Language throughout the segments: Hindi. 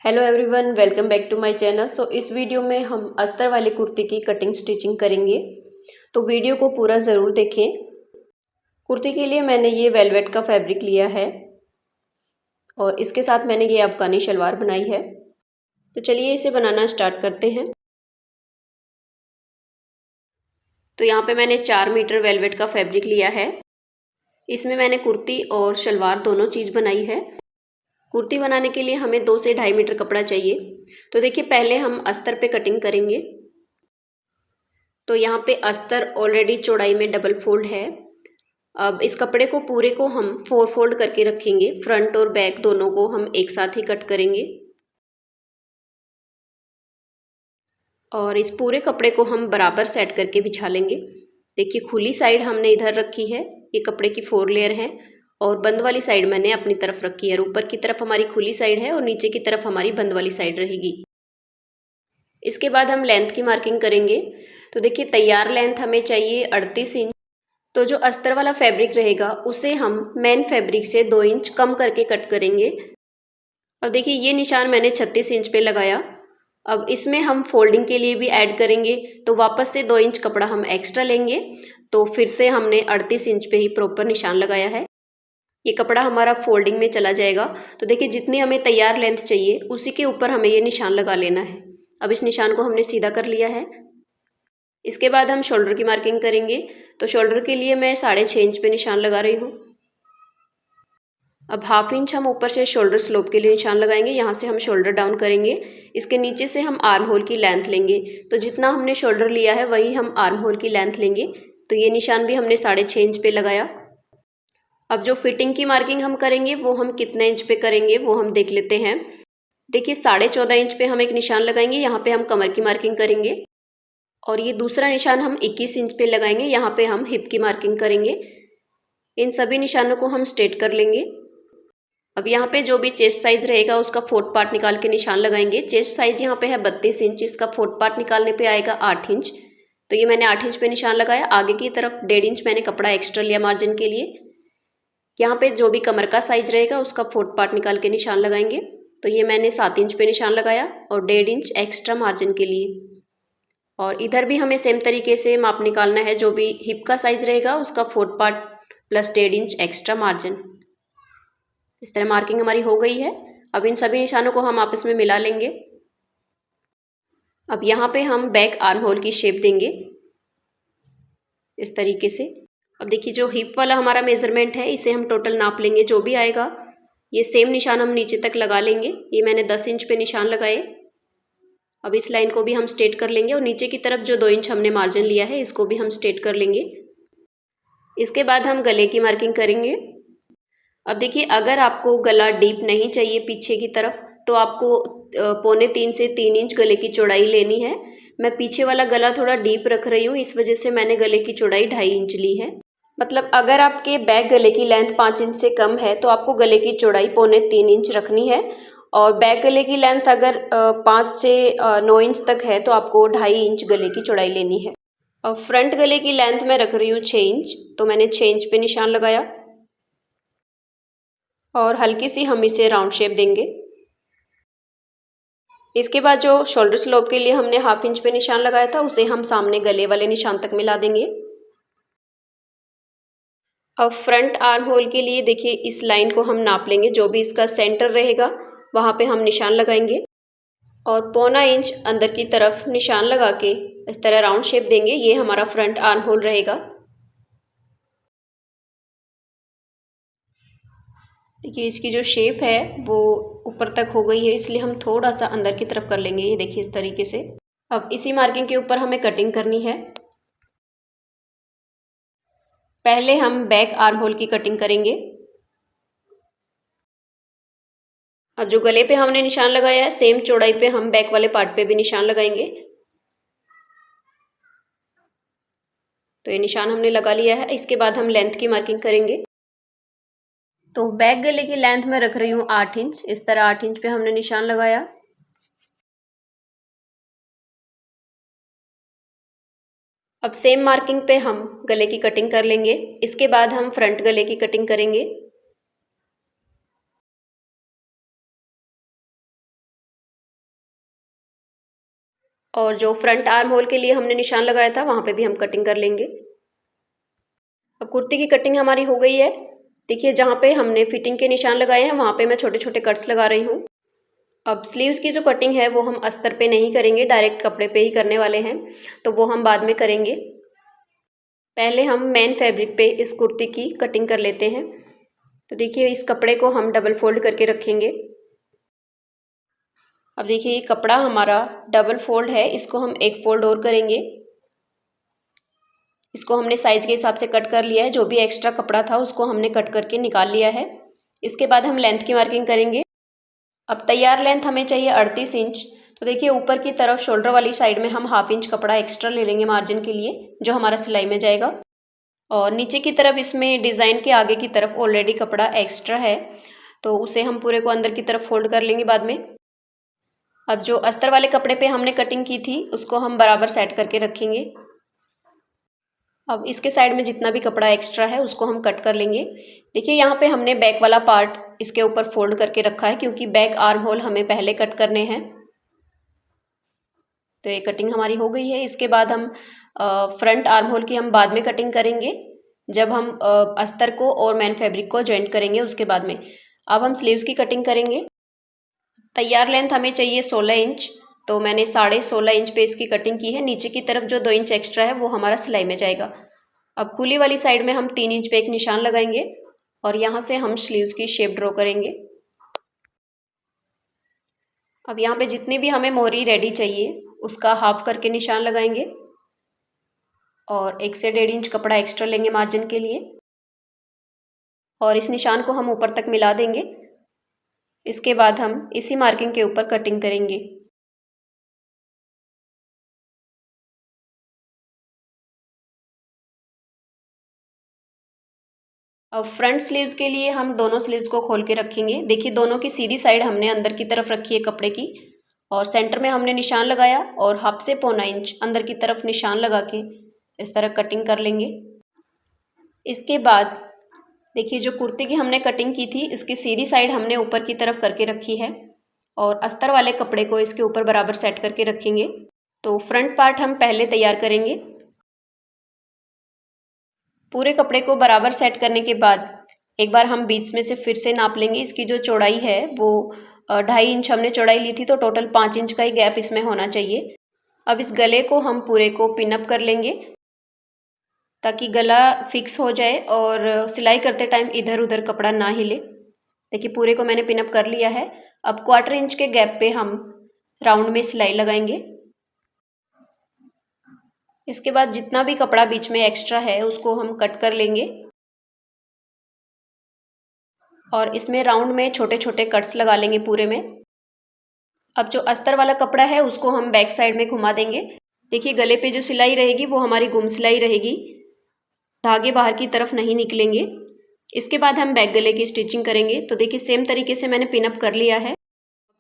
Hello everyone, welcome back to my channel. इस वीडियो में हम अस्तर वाली कुर्ती की कटिंग स्टिचिंग करेंगे, तो वीडियो को पूरा ज़रूर देखें। कुर्ती के लिए मैंने ये वेलवेट का फैब्रिक लिया है और इसके साथ मैंने ये अफगानी शलवार बनाई है। तो चलिए इसे बनाना स्टार्ट करते हैं। तो यहाँ पे मैंने 4 मीटर वेलवेट का फैब्रिक लिया है। इसमें मैंने कुर्ती और शलवार दोनों चीज़ बनाई है। कुर्ती बनाने के लिए हमें 2 से 2.5 मीटर कपड़ा चाहिए। तो देखिए, पहले हम अस्तर पे कटिंग करेंगे। तो यहाँ पे अस्तर ऑलरेडी चौड़ाई में डबल फोल्ड है। अब इस कपड़े को पूरे को हम 4 फोल्ड करके रखेंगे। फ्रंट और बैक दोनों को हम एक साथ ही कट करेंगे और इस पूरे कपड़े को हम बराबर सेट करके बिछा लेंगे। देखिए, खुली साइड हमने इधर रखी है, ये कपड़े की 4 लेयर है, और बंद वाली साइड मैंने अपनी तरफ रखी है। ऊपर की तरफ हमारी खुली साइड है और नीचे की तरफ हमारी बंद वाली साइड रहेगी। इसके बाद हम लेंथ की मार्किंग करेंगे। तो देखिए, तैयार लेंथ हमें चाहिए 38 इंच। तो जो अस्तर वाला फैब्रिक रहेगा उसे हम मेन फैब्रिक से 2 इंच कम करके कट करेंगे। अब देखिए, ये निशान मैंने 36 इंच पे लगाया। अब इसमें हम फोल्डिंग के लिए भी ऐड करेंगे, तो वापस से 2 इंच कपड़ा हम एक्स्ट्रा लेंगे। तो फिर से हमने 38 इंच पे ही प्रॉपर निशान लगाया है। ये कपड़ा हमारा फोल्डिंग में चला जाएगा। तो देखिए, जितनी हमें तैयार लेंथ चाहिए उसी के ऊपर हमें ये निशान लगा लेना है। अब इस निशान को हमने सीधा कर लिया है। इसके बाद हम शोल्डर की मार्किंग करेंगे। तो शोल्डर के लिए मैं 6.5 इंच पे निशान लगा रही हूँ। अब 1/2 इंच हम ऊपर से शोल्डर स्लोप के लिए निशान लगाएंगे। यहाँ से हम शोल्डर डाउन करेंगे। इसके नीचे से हम आर्म होल की लेंथ लेंगे। तो जितना हमने शोल्डर लिया है वही हम आर्म होल की लेंथ लेंगे। तो ये निशान भी हमने 6.5 इंच पे लगाया। अब जो फिटिंग की मार्किंग हम करेंगे वो हम कितने इंच पे करेंगे वो हम देख लेते हैं। देखिए, 14.5 इंच पे हम एक निशान लगाएंगे। यहाँ पे हम कमर की मार्किंग करेंगे और ये दूसरा निशान हम 21 इंच पे लगाएंगे। यहाँ पे हम हिप की मार्किंग करेंगे। इन सभी निशानों को हम स्ट्रेट कर लेंगे। अब यहाँ पे जो भी चेस्ट साइज रहेगा उसका 4th पार्ट निकाल के निशान लगाएंगे। चेस्ट साइज यहाँ पे है 32 इंच, इसका 4th पार्ट निकालने पे आएगा 8 इंच। तो ये मैंने 8 इंच पे निशान लगाया। आगे की तरफ 1.5 इंच मैंने कपड़ा एक्स्ट्रा लिया मार्जिन के लिए। यहाँ पे जो भी कमर का साइज रहेगा उसका 4th पार्ट निकाल के निशान लगाएंगे। तो ये मैंने 7 इंच पे निशान लगाया और 1.5 इंच एक्स्ट्रा मार्जिन के लिए। और इधर भी हमें सेम तरीके से माप निकालना है। जो भी हिप का साइज रहेगा उसका 4th part plus 1.5 inch extra margin. इस तरह मार्किंग हमारी हो गई है। अब इन सभी निशानों को हम आपस में मिला लेंगे। अब यहाँ पे हम बैक आर्म होल की शेप देंगे इस तरीके से। अब देखिए, जो हिप वाला हमारा मेजरमेंट है इसे हम टोटल नाप लेंगे। जो भी आएगा ये सेम निशान हम नीचे तक लगा लेंगे। ये मैंने 10 इंच पे निशान लगाए। अब इस लाइन को भी हम स्ट्रेट कर लेंगे और नीचे की तरफ जो 2 इंच हमने मार्जिन लिया है इसको भी हम स्ट्रेट कर लेंगे। इसके बाद हम गले की मार्किंग करेंगे। अब देखिए, अगर आपको गला डीप नहीं चाहिए पीछे की तरफ तो आपको 2.25 से 3 इंच गले की चौड़ाई लेनी है। मैं पीछे वाला गला थोड़ा डीप रख रही हूँ, इस वजह से मैंने गले की चौड़ाई 2.5 इंच ली है। मतलब अगर आपके बैक गले की लेंथ 5 इंच से कम है तो आपको गले की चौड़ाई 2.25 इंच रखनी है। और बैक गले की लेंथ अगर 5 से 9 इंच तक है तो आपको 2.5 इंच गले की चौड़ाई लेनी है। और फ्रंट गले की लेंथ मैं रख रही हूँ 6 इंच, तो मैंने 6 इंच पे निशान लगाया और हल्की सी हम इसे राउंड शेप देंगे। इसके बाद जो शोल्डर स्लोप के लिए हमने 1/2 इंच पे निशान लगाया था उसे हम सामने गले वाले निशान तक मिला देंगे। अब फ्रंट आर्म होल के लिए देखिए, इस लाइन को हम नाप लेंगे। जो भी इसका सेंटर रहेगा वहाँ पे हम निशान लगाएंगे और 1.25 इंच अंदर की तरफ निशान लगा के इस तरह राउंड शेप देंगे। ये हमारा फ्रंट आर्म होल रहेगा। देखिए, इसकी जो शेप है वो ऊपर तक हो गई है, इसलिए हम थोड़ा सा अंदर की तरफ कर लेंगे। ये देखिए इस तरीके से। अब इसी मार्किंग के ऊपर हमें कटिंग करनी है। पहले हम बैक आर्म होल की कटिंग करेंगे। अब जो गले पे हमने निशान लगाया है सेम चौड़ाई पे हम बैक वाले पार्ट पे भी निशान लगाएंगे। तो ये निशान हमने लगा लिया है। इसके बाद हम लेंथ की मार्किंग करेंगे। तो बैक गले की लेंथ मैं रख रही हूँ 8 इंच। इस तरह 8 इंच पे हमने निशान लगाया। अब सेम मार्किंग पे हम गले की कटिंग कर लेंगे। इसके बाद हम फ्रंट गले की कटिंग करेंगे। और जो फ्रंट आर्म होल के लिए हमने निशान लगाया था वहाँ पे भी हम कटिंग कर लेंगे। अब कुर्ती की कटिंग हमारी हो गई है। देखिए जहाँ पे हमने फिटिंग के निशान लगाए हैं वहाँ पे मैं छोटे छोटे कट्स लगा रही हूँ। अब स्लीव्स की जो कटिंग है वो हम अस्तर पे नहीं करेंगे, डायरेक्ट कपड़े पे ही करने वाले हैं, तो वो हम बाद में करेंगे। पहले हम मेन फैब्रिक पे इस कुर्ती की कटिंग कर लेते हैं। तो देखिए इस कपड़े को हम डबल फोल्ड करके रखेंगे। अब देखिए ये कपड़ा हमारा डबल फोल्ड है, इसको हम एक फोल्ड और करेंगे। इसको हमने साइज़ के हिसाब से कट कर लिया है, जो भी एक्स्ट्रा कपड़ा था उसको हमने कट करके निकाल लिया है। इसके बाद हम लेंथ की मार्किंग करेंगे। अब तैयार लेंथ हमें चाहिए 38 इंच। तो देखिए ऊपर की तरफ शोल्डर वाली साइड में हम हाफ इंच कपड़ा एक्स्ट्रा ले लेंगे मार्जिन के लिए, जो हमारा सिलाई में जाएगा। और नीचे की तरफ इसमें डिज़ाइन के आगे की तरफ ऑलरेडी कपड़ा एक्स्ट्रा है, तो उसे हम पूरे को अंदर की तरफ फोल्ड कर लेंगे बाद में। अब जो अस्तर वाले कपड़े पे हमने कटिंग की थी उसको हम बराबर सेट करके रखेंगे। अब इसके साइड में जितना भी कपड़ा एक्स्ट्रा है उसको हम कट कर लेंगे। देखिए यहाँ पे हमने बैक वाला पार्ट इसके ऊपर फोल्ड करके रखा है, क्योंकि बैक आर्म होल हमें पहले कट करने हैं। तो ये कटिंग हमारी हो गई है। इसके बाद हम फ्रंट आर्म होल की हम बाद में कटिंग करेंगे, जब हम अस्तर को और मेन फैब्रिक को जॉइंट करेंगे उसके बाद में। अब हम स्लीव्स की कटिंग करेंगे। तैयार लेंथ हमें चाहिए 16 इंच, तो मैंने 16.5 इंच पे इसकी कटिंग की है। नीचे की तरफ जो 2 इंच एक्स्ट्रा है वो हमारा सिलाई में जाएगा। अब खुली वाली साइड में हम 3 इंच पे एक निशान लगाएंगे और यहाँ से हम स्लीव्स की शेप ड्रॉ करेंगे। अब यहाँ पे जितनी भी हमें मोहरी रेडी चाहिए उसका हाफ करके निशान लगाएंगे और 1 से 1.5 इंच कपड़ा एक्स्ट्रा लेंगे मार्जिन के लिए, और इस निशान को हम ऊपर तक मिला देंगे। इसके बाद हम इसी मार्किंग के ऊपर कटिंग करेंगे। अब फ्रंट स्लीव्स के लिए हम दोनों स्लीव्स को खोल के रखेंगे। देखिए दोनों की सीधी साइड हमने अंदर की तरफ रखी है कपड़े की, और सेंटर में हमने निशान लगाया और हाफ से 1.25 इंच अंदर की तरफ निशान लगा के इस तरह कटिंग कर लेंगे। इसके बाद देखिए जो कुर्ती की हमने कटिंग की थी इसकी सीधी साइड हमने ऊपर की तरफ करके रखी है, और अस्तर वाले कपड़े को इसके ऊपर बराबर सेट करके रखेंगे। तो फ्रंट पार्ट हम पहले तैयार करेंगे। पूरे कपड़े को बराबर सेट करने के बाद एक बार हम बीच में से फिर से नाप लेंगे। इसकी जो चौड़ाई है वो 2.5 इंच हमने चौड़ाई ली थी, तो टोटल 5 इंच का ही गैप इसमें होना चाहिए। अब इस गले को हम पूरे को पिनअप कर लेंगे ताकि गला फिक्स हो जाए और सिलाई करते टाइम इधर उधर कपड़ा ना हिले। देखिए पूरे को मैंने पिनअप कर लिया है। अब 1/4 इंच के गैप पे हम राउंड में सिलाई लगाएंगे। इसके बाद जितना भी कपड़ा बीच में एक्स्ट्रा है उसको हम कट कर लेंगे और इसमें राउंड में छोटे छोटे कट्स लगा लेंगे पूरे में। अब जो अस्तर वाला कपड़ा है उसको हम बैक साइड में घुमा देंगे। देखिए गले पे जो सिलाई रहेगी वो हमारी गुम सिलाई रहेगी, धागे बाहर की तरफ नहीं निकलेंगे। इसके बाद हम बैक गले की स्टिचिंग करेंगे। तो देखिए सेम तरीके से मैंने पिनअप कर लिया है।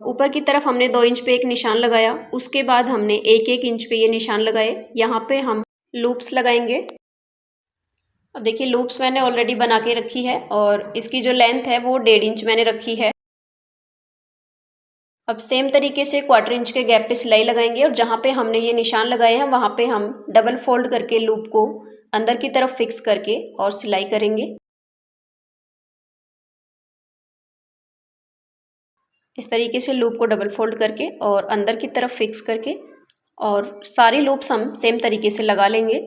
ऊपर की तरफ हमने 2 इंच पे एक निशान लगाया, उसके बाद हमने 1-1 इंच पे ये निशान लगाए। यहाँ पे हम लूप्स लगाएंगे। अब देखिए लूप्स मैंने ऑलरेडी बना के रखी है और इसकी जो लेंथ है वो 1.5 इंच मैंने रखी है। अब सेम तरीके से 1/4 इंच के गैप पे सिलाई लगाएंगे और जहाँ पे हमने ये निशान लगाए हैं वहाँ पे हम डबल फोल्ड करके लूप को अंदर की तरफ फिक्स करके और सिलाई करेंगे। इस तरीके से लूप को डबल फोल्ड करके और अंदर की तरफ फिक्स करके और सारी लूप्स हम सेम तरीके से लगा लेंगे।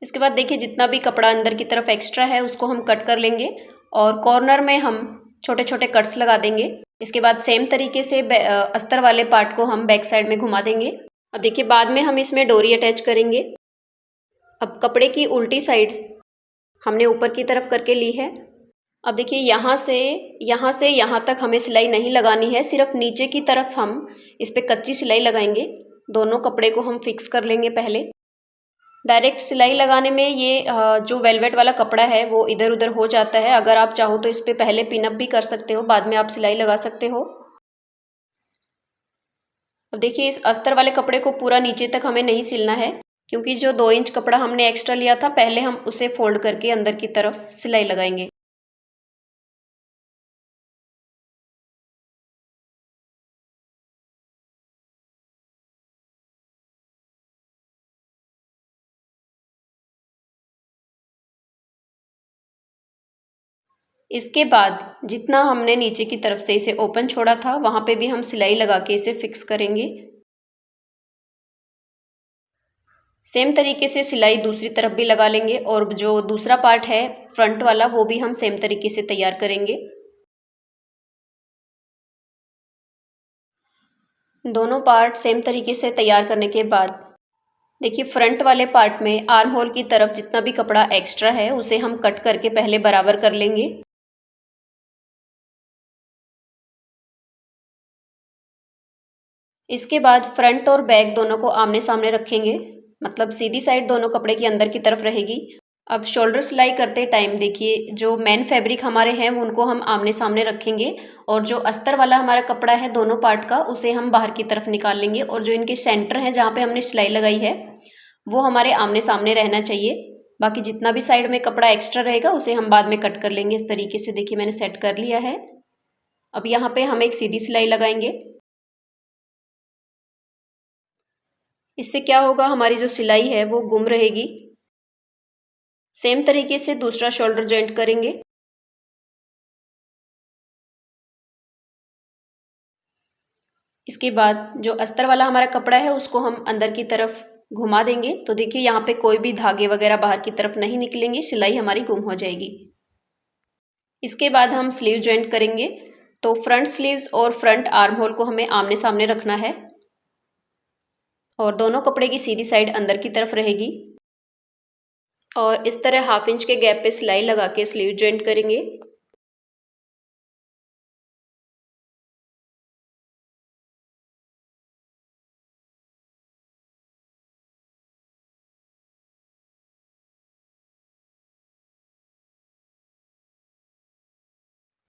इसके बाद देखिए जितना भी कपड़ा अंदर की तरफ एक्स्ट्रा है उसको हम कट कर लेंगे और कॉर्नर में हम छोटे छोटे कट्स लगा देंगे। इसके बाद सेम तरीके से अस्तर वाले पार्ट को हम बैक साइड में घुमा देंगे। अब देखिए बाद में हम इसमें डोरी अटैच करेंगे। अब कपड़े की उल्टी साइड हमने ऊपर की तरफ करके ली है। अब देखिए यहाँ से यहाँ तक हमें सिलाई नहीं लगानी है, सिर्फ नीचे की तरफ हम इस पर कच्ची सिलाई लगाएंगे। दोनों कपड़े को हम फिक्स कर लेंगे पहले। डायरेक्ट सिलाई लगाने में ये जो वेलवेट वाला कपड़ा है वो इधर उधर हो जाता है। अगर आप चाहो तो इस पर पहले पिनअप भी कर सकते हो, बाद में आप सिलाई लगा सकते हो। अब देखिए इस अस्तर वाले कपड़े को पूरा नीचे तक हमें नहीं सिलना है, क्योंकि जो 2 इंच कपड़ा हमने एक्स्ट्रा लिया था पहले हम उसे फोल्ड करके अंदर की तरफ सिलाई लगाएंगे। इसके बाद जितना हमने नीचे की तरफ से इसे ओपन छोड़ा था वहाँ पे भी हम सिलाई लगा के इसे फिक्स करेंगे। सेम तरीके से सिलाई दूसरी तरफ भी लगा लेंगे और जो दूसरा पार्ट है फ्रंट वाला वो भी हम सेम तरीके से तैयार करेंगे। दोनों पार्ट सेम तरीके से तैयार करने के बाद देखिए फ्रंट वाले पार्ट में आर्म होल की तरफ जितना भी कपड़ा एक्स्ट्रा है उसे हम कट करके पहले बराबर कर लेंगे। इसके बाद फ्रंट और बैक दोनों को आमने सामने रखेंगे, मतलब सीधी साइड दोनों कपड़े की अंदर की तरफ रहेगी। अब शोल्डर सिलाई करते टाइम देखिए जो मेन फैब्रिक हमारे हैं उनको हम आमने सामने रखेंगे और जो अस्तर वाला हमारा कपड़ा है दोनों पार्ट का उसे हम बाहर की तरफ निकाल लेंगे और जो इनके सेंटर है जहाँ पे हमने सिलाई लगाई है वो हमारे आमने सामने रहना चाहिए। बाकी जितना भी साइड में कपड़ा एक्स्ट्रा रहेगा उसे हम बाद में कट कर लेंगे। इस तरीके से देखिए मैंने सेट कर लिया है। अब यहाँ पे हम एक सीधी सिलाई लगाएंगे। इससे क्या होगा, हमारी जो सिलाई है वो गुम रहेगी। सेम तरीके से दूसरा शोल्डर जॉइंट करेंगे। इसके बाद जो अस्तर वाला हमारा कपड़ा है उसको हम अंदर की तरफ घुमा देंगे। तो देखिए यहाँ पे कोई भी धागे वगैरह बाहर की तरफ नहीं निकलेंगे, सिलाई हमारी गुम हो जाएगी। इसके बाद हम स्लीव जॉइंट करेंगे। तो फ्रंट स्लीव्स और फ्रंट आर्म होल को हमें आमने सामने रखना है और दोनों कपड़े की सीधी साइड अंदर की तरफ रहेगी और इस तरह 1/2 इंच के गैप पे सिलाई लगा के स्लीव जॉइंट करेंगे।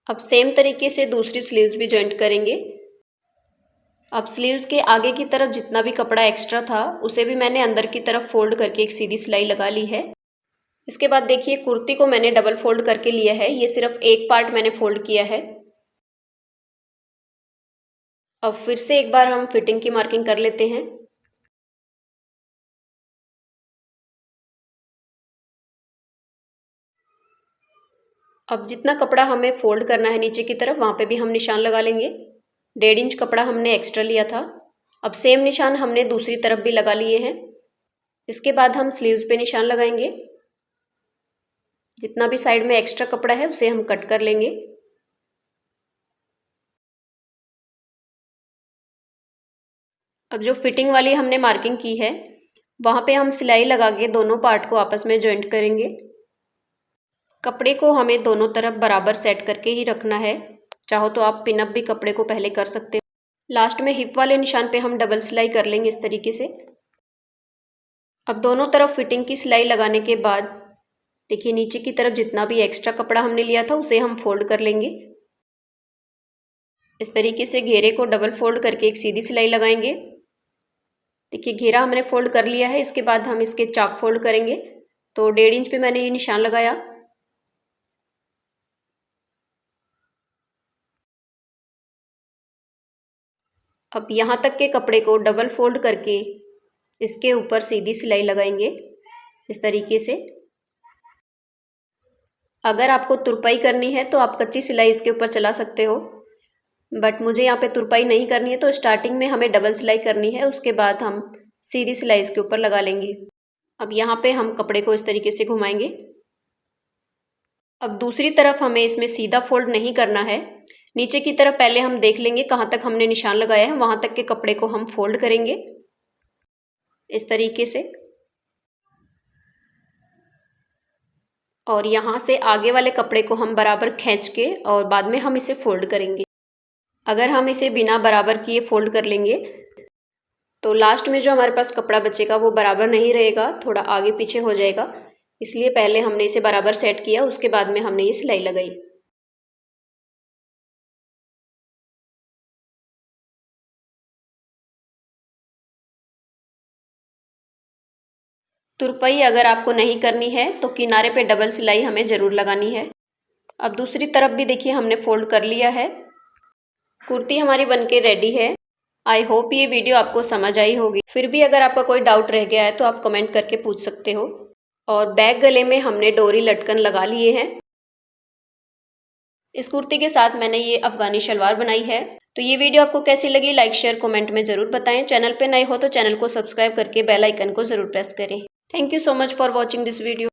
अब सेम तरीके से दूसरी स्लीव्स भी जॉइंट करेंगे। अब स्लीव्स के आगे की तरफ जितना भी कपड़ा एक्स्ट्रा था उसे भी मैंने अंदर की तरफ फोल्ड करके एक सीधी सिलाई लगा ली है। इसके बाद देखिए कुर्ती को मैंने डबल फोल्ड करके लिया है, ये सिर्फ एक पार्ट मैंने फोल्ड किया है। अब फिर से एक बार हम फिटिंग की मार्किंग कर लेते हैं। अब जितना कपड़ा हमें फोल्ड करना है नीचे की तरफ वहाँ पे भी हम निशान लगा लेंगे। 1.5 इंच कपड़ा हमने एक्स्ट्रा लिया था। अब सेम निशान हमने दूसरी तरफ भी लगा लिए हैं। इसके बाद हम स्लीव्स पे निशान लगाएंगे। जितना भी साइड में एक्स्ट्रा कपड़ा है उसे हम कट कर लेंगे। अब जो फिटिंग वाली हमने मार्किंग की है वहाँ पे हम सिलाई लगा के दोनों पार्ट को आपस में जॉइंट करेंगे। कपड़े को हमें दोनों तरफ बराबर सेट करके ही रखना है। चाहो तो आप पिन अप भी कपड़े को पहले कर सकते हो। लास्ट में हिप वाले निशान पे हम डबल सिलाई कर लेंगे इस तरीके से। अब दोनों तरफ फिटिंग की सिलाई लगाने के बाद देखिए नीचे की तरफ जितना भी एक्स्ट्रा कपड़ा हमने लिया था उसे हम फोल्ड कर लेंगे। इस तरीके से घेरे को डबल फोल्ड करके एक सीधी सिलाई लगाएंगे। देखिए घेरा हमने फोल्ड कर लिया है। इसके बाद हम इसके चाक फोल्ड करेंगे। तो 1.5 इंच पे मैंने ये निशान लगाया। अब यहाँ तक के कपड़े को डबल फोल्ड करके इसके ऊपर सीधी सिलाई लगाएंगे इस तरीके से। अगर आपको तुरपाई करनी है तो आप कच्ची सिलाई इसके ऊपर चला सकते हो, बट मुझे यहाँ पे तुरपाई नहीं करनी है तो स्टार्टिंग में हमें डबल सिलाई करनी है, उसके बाद हम सीधी सिलाई इसके ऊपर लगा लेंगे। अब यहाँ पे हम कपड़े को इस तरीके से घुमाएंगे। अब दूसरी तरफ हमें इसमें सीधा फोल्ड नहीं करना है। नीचे की तरफ पहले हम देख लेंगे कहाँ तक हमने निशान लगाया है, वहाँ तक के कपड़े को हम फोल्ड करेंगे इस तरीके से। और यहाँ से आगे वाले कपड़े को हम बराबर खींच के और बाद में हम इसे फोल्ड करेंगे। अगर हम इसे बिना बराबर किए फोल्ड कर लेंगे तो लास्ट में जो हमारे पास कपड़ा बचेगा वो बराबर नहीं रहेगा, थोड़ा आगे पीछे हो जाएगा। इसलिए पहले हमने इसे बराबर सेट किया, उसके बाद में हमने ये सिलाई लगाई। तुरपाई अगर आपको नहीं करनी है तो किनारे पे डबल सिलाई हमें ज़रूर लगानी है। अब दूसरी तरफ भी देखिए हमने फोल्ड कर लिया है। कुर्ती हमारी बनके रेडी है। आई होप ये वीडियो आपको समझ आई होगी। फिर भी अगर आपका कोई डाउट रह गया है तो आप कमेंट करके पूछ सकते हो। और बैक गले में हमने डोरी लटकन लगा लिए हैं। इस कुर्ती के साथ मैंने ये अफगानी शलवार बनाई है। तो ये वीडियो आपको कैसी लगी लाइक शेयर कमेंट में ज़रूर बताएं। चैनल पे नए हो तो चैनल को सब्सक्राइब करके बेल आइकन को ज़रूर प्रेस करें। Thank you so much for watching this video.